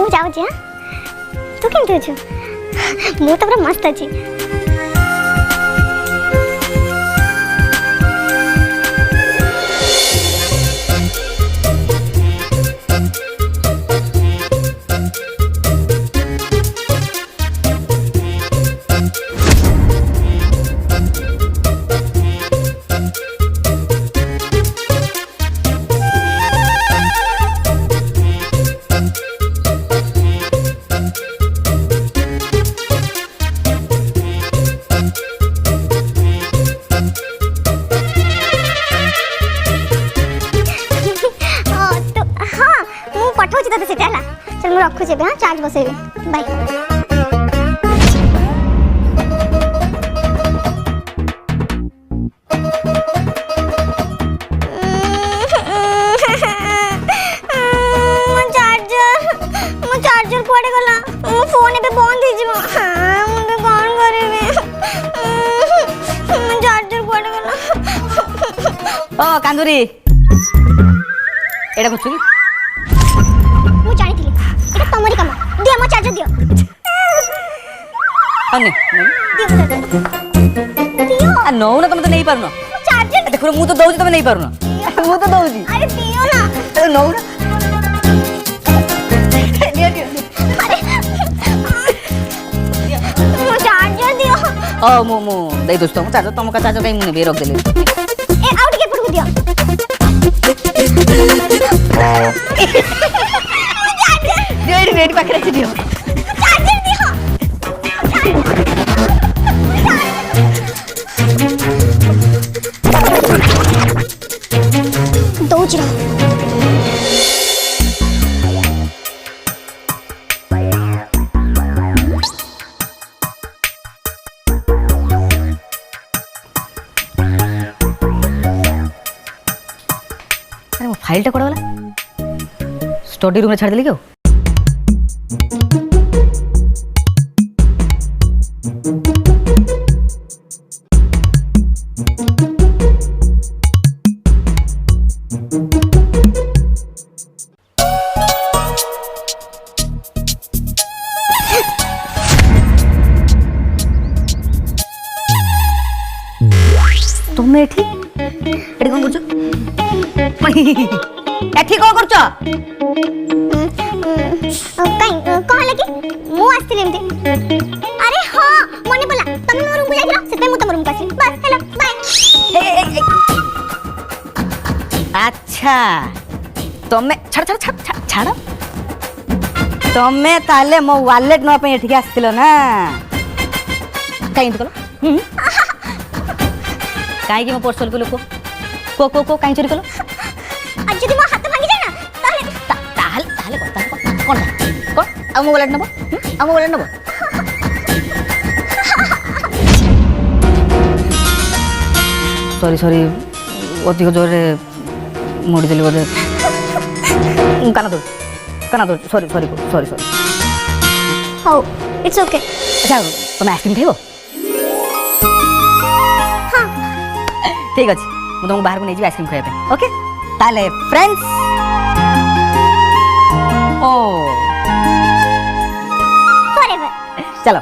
ମୁଁ ଯାଉଛି ହଁ ତୁ କେମିତି ଅଛୁ ମୁଁ ତ ପୁରା ମସ୍ତ ଅଛି रखुचे हाँ चार्ज बसेबे बाय चार्जर कुआडे गला मो फोन एबे बंद हो जिवो हां मुझे कोन करिवे चार्जर कुआडे गला ओ कांदुरी एडा कुछु तमरी काम दिया मो चार्जर दियो अन्य दियो आ नो ना तुम तो नहीं पारनो चार्जर देखो मु तो दउजी तुम नहीं पारनो मु तो दउजी अरे दियो ना अरे नो ना दियो दियो अरे मो चार्जर दियो ओ मु दे दोस्तों मु चार्जर तुम का चार्जर कहीं मुने बे रख देले ए आउट के पड़ दियो रेडी पाखे रखी दियो चार्जर दियो दौजी अरे वो फाइल टा कोड़ा वाला स्टडी रूम में छाड़ देली क्यों तुम एठी एठी कोन करछो एठी कोन करछो काई कह लगी मु आस्थिले एमते अरे हां मने बोला तुम मोर रूम को जाइरो सेते मु तुम रूम को आसी बस हेलो बाय अच्छा तमे छाड़ छाड़ तमे ताले मो वॉलेट न पे एठी आस्थिलो ना काई तो कलो काई कि मो पर्सल को लोको को काई चोरी कलो आज जदी मो हाथ भांगी जाय ना ताहले कोन आ मो वॉलेट नबो आ मो वॉलेट नबो सॉरी अधिक जोरे मोड़ी देली बोले काना दो सॉरी हो इट्स ओके अच्छा तुम आइसक्रीम खाइबो हां ठीक अछि मु तुमको बाहर को नै जी आइसक्रीम खाइबे ओके ताले फ्रेंड्स ओ फॉरएवर चलो